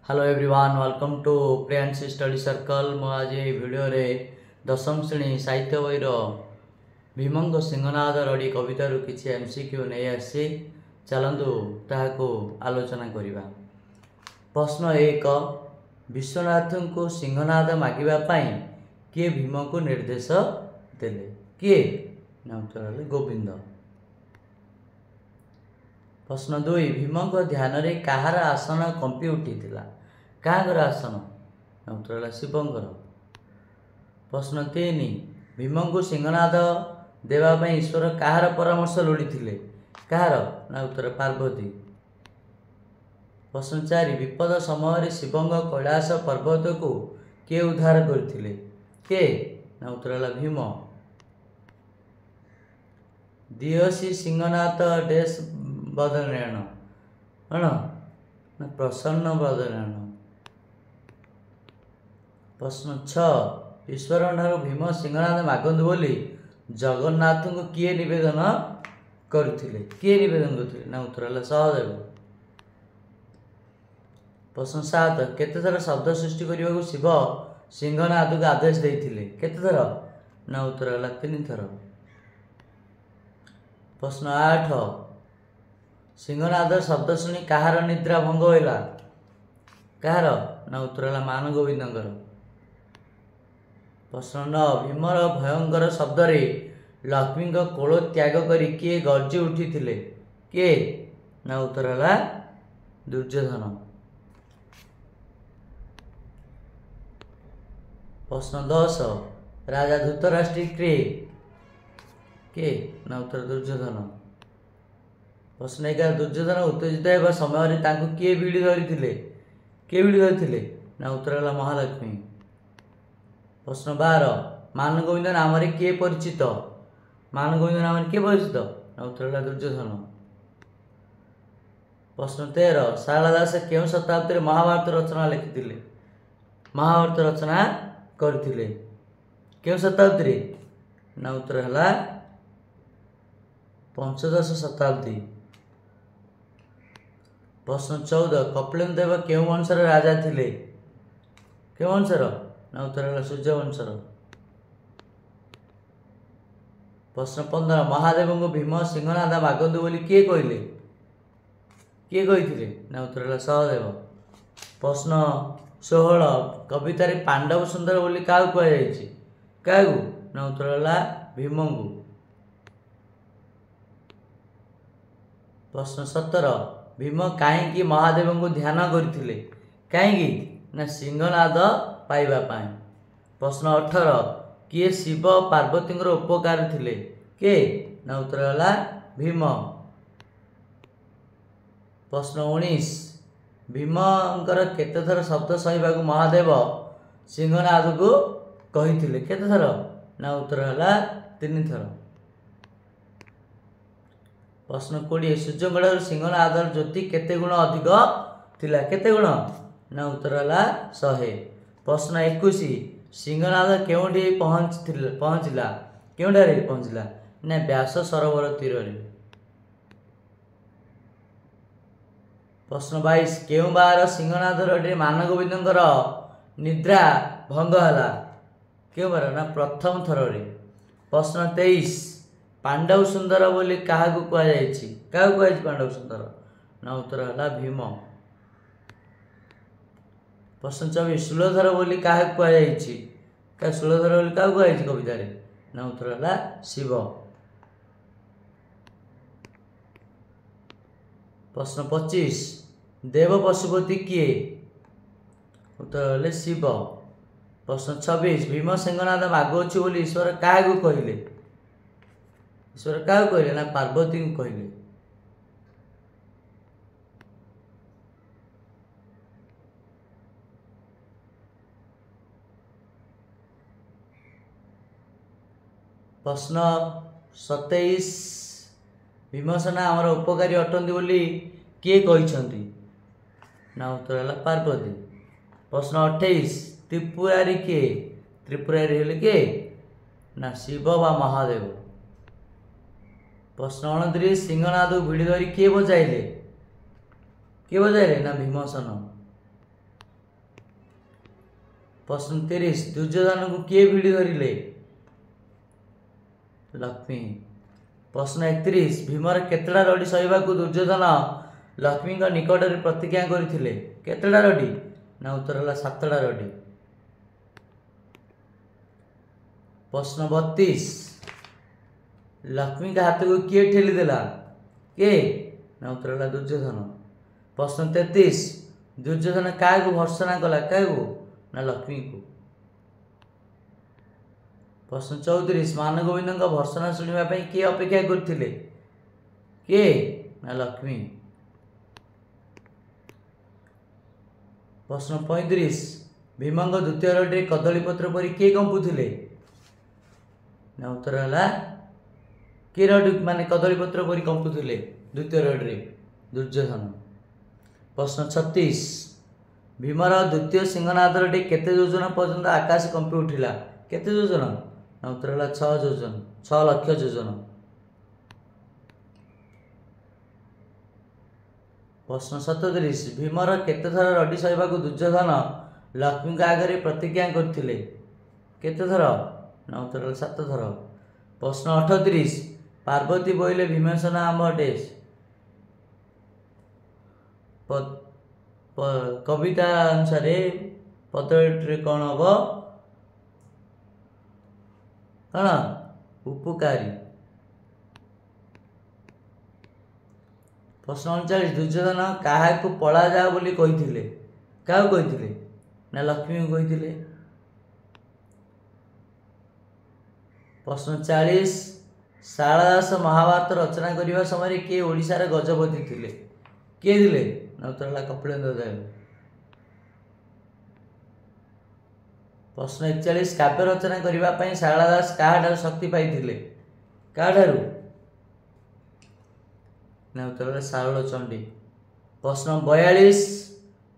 Hello everyone welcome to Priyansh study circle. मु आज video रे दशम श्रेणी साहित्य बईर भीमंग सिंहनाद रड़ी कवितार किसी एमसीक्यू नहीं आसी। चलतु ताकू आलोचना करवा। प्रश्न 1, विश्वनाथ को सिंहनाद मागिबा किए भीम को निर्देश देले? किए ना उत्तर गोविंद। प्रश्न 2, भीम ध्यान रे कहार आसन कंपी उठी क्या आसन? उत्तर शिवंकर। प्रश्न 3, भीम को सिंहनाद देवाई ईश्वर कहार परामर्श लोड़ी कहार? ना उत्तर पार्वती। प्रश्न 4, विपद समय शिवंग कैलाश पर्वत को किए उद्धार करथिले? के? ना उत्तर भीम। दियसी सिंहनाथ डेश बदनारायण ना प्रसन्न बदनारायण। प्रश्न 6, ईश्वर ठार भीम सिंहनाद मागंतु बोली जगन्नाथ को किए निवेदन करथिले? किए निवेदन करथिले? ना उत्तर सहदेव। प्रश्न 7, केते थर शब्द सृष्टि करने को शिव सिंहनाद को आदेश देथिले? केते थर? ना उत्तर 3 थर। प्रश्न 8, सिंहनाद शब्द शुणी कहार निद्रा भंग होला? कहार? ना उत्तर मान गोविंदर। प्रश्न 9, भीमर भयंकर शब्द रे लक्ष्मी कोल त्याग करी किए गर्जी उठी थिले? किए? ना उत्तर दुर्योधन। प्रश्न 10, राजा धृतराष्ट्र के? ना उत्तर दुर्योधन। प्रश्न 11, दुर्योधन उत्तेजित होगा समय किए भिड़ी धरी? किए भिड़ी धरी? ना उत्तर महालक्ष्मी। प्रश्न 12, मान गोविंद नाम किए परिचित? मान गोविंद नाम किए परिचित? ना उत्तर दुर्योधन। प्रश्न 13, शारदा दास केउं शताब्दी महाभारत रचना लिखिथिले? महाभारत रचना करथिले केउं शताब्दी? ना उत्तर है पंचदश शताब्दी। प्रश्न 14, कपिलेन्द्र देव केउं वंशर राजा थिले? केउं वंशर? ना उत्तर सूर्यवंशर। प्रश्न 15, महादेव को भीम सिंहनाद मागंतु बोली किए कहले? किए कही? ना उत्तर सहदेव। प्रश्न 16, कवितार पांडव सुंदर बोली क्या कहुई? क्या? ना उत्तर भीम को। प्रश्न 17, भीम कहीं महादेव को ध्यान करथिले? कहीं? ना सिंहनाद पाइबा पाई। प्रश्न 18, किए शिव पार्वती उपकार थिले? के? ना उत्तर भीम। प्रश्न 19, भीमंकर केते थर शब्द सहवा महादेव सिंहनाद को कही? केते थर? ना उत्तर 3 थर। प्रश्न 20, सूर्यगढ़ सिंहनाद ज्योति केते गुण अधिक थिला? केते गुण? ना उत्तर 100। प्रश्न 21, सिंहनाद केउठी पहुँचला? केउठारे पहुँचला? ना व्यास सरोवर तीर रे। प्रश्न 22, केउं बार सिंहनाद रड़ी मान गोविंदर निद्रा भंग हला? केउं बार? ना प्रथम थर रे। प्रश्न 23, पांडव सुंदर बोली क्या कहुई? क्या कहुई पांडव सुंदर? ना उत्तर है भीम। प्रश्न 24, शूलधर बोली क्या कहुई? क्या शूलधर बोली क्या कहुई कविता? ना उत्तर है शिव। प्रश्न 25, देव पशुपति किए? उत्तर शिव। प्रश्न 26, भीम सिंहनाद मागुची बोली ईश्वर क्या कहले? ईश्वर क्या कहले? ना पार्वती को कहले। प्रश्न 27, भीमसेना आमर उपकारी अटंती बोली किए कहते? ना उत्तर है पार्वती। प्रश्न 28, त्रिपुरारी किए? त्रिपुरारी हेले किए? ना शिव बा महादेव। प्रश्न 29, सिंहनाद भिड़ी धरी किए बजाइले? किए बजाइले? ना भीमसेन। प्रश्न 30 दुर्योधन को किए भिड़ी धरिले लक्ष्मी। प्रश्न 31 भीमर केतटा रडी सहवा को दुर्योधन लक्ष्मी निकट में प्रतिज्ञा करथिले केतटा रडी ना उत्तर है 7टा रडी। प्रश्न 32 लक्ष्मी का हाथ को किए ठेली देला के ना उत्तर है दुर्योधन। प्रश्न 33 दुर्योधन क्या भर्सना कला क्या ना लक्ष्मी को। प्रश्न 34 मान गोविंद भर्सना शुणा किए अपेक्षा करथिले के ना लक्ष्मी। प्रश्न 35 भीमंग द्वितीय रडे कदलीपत्र परी किए कंपुथिले ना उत्तर है किए रड माने कदलीपत्र परी कंपुथिले द्वितीय रडे दुर्योधन। प्रश्न 36 भीमर द्वितीय सिंहनाद रडे केते योजन पर्यंत आकाश कंपी उठिला केते योजन ना उत्तर है 6 योजन 6 लाख योजन। प्रश्न 37 भीमर केते थर रडी सहवा को दुर्योधन लक्ष्मी आगे प्रतिज्ञा करथिले केते थर ना उत्तर है 7 थर। प्रश्न 38 पार्वती बोइले भीमसेन आम डेस कविता अनुसार पदटी कौन हम कौन उपकारी। प्रश्न 39 दुर्योधन क्या पला जाओ बोली कही क्या कही ना लक्ष्मी को कही। प्रश्न 40 शारदास महाभारत रचना करने समय किए ओडिशार गजपति थे किए थे ना उत्तर है कपिलेन्द्र देव। प्रश्न 41 काव्य रचना करने शारदास क्या शक्ति पाई क्या ना उत्तर है सारल चंडी। प्रश्न 42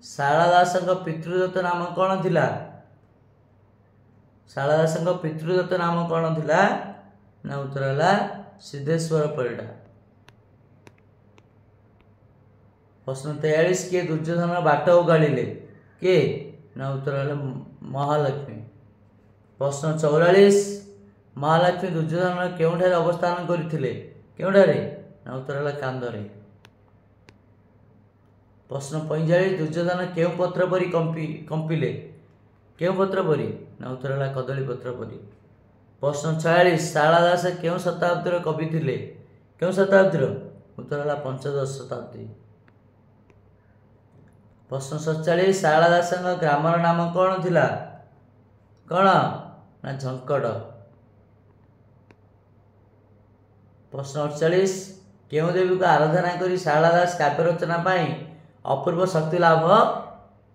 शारदास पितृदत्त नाम कौन थिला शारदास पितृदत्त नाम कौन थिला ना उत्तर है सिद्धेश्वर परिडा। प्रश्न 43 किए दुर्योधन बाट उगाड़े के ना उत्तर है महालक्ष्मी। प्रश्न 44 महालक्ष्मी दुर्योधन केउठारे अवस्थान करथिले केउठारे ना उत्तर है कांदरे। प्रश्न 45 दुर्योधन केउ पत्र परी कंपिले केउ पत्र परी ना उत्तर है कदली पत्र परी। प्रश्न 46 शारदास केउ शताब्दी कवि थिले केउ शताब्दी उत्तर है पंचदश शताब्दी। प्रश्न 47 शारदास ग्रामर नाम कौन थिला कौन ना झंकड़। प्रश्न 48 केउ देवी को आराधना करी शारदास काव्य रचना पाई अपूर्व शक्ति लाभ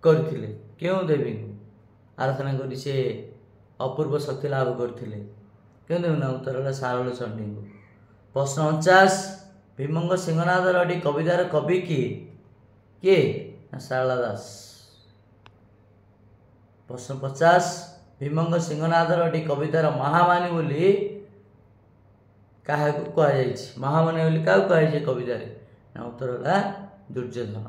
करथिले केउ देवी को आराधना करी से अपूर्व शक्ति लाभ करथिले केउ देवी ना उत्तर है सारल चंडी को। प्रश्न 49 भीमंग सिंहनाद रडी कवितार कवि किए शारदा दास। प्रश्न 50 भीमंग सिंहनाद रडी कवितार महामानी बोली क्या कहुई महामानी बोली क्या कहुई कवितार ना उत्तर है दुर्योधन।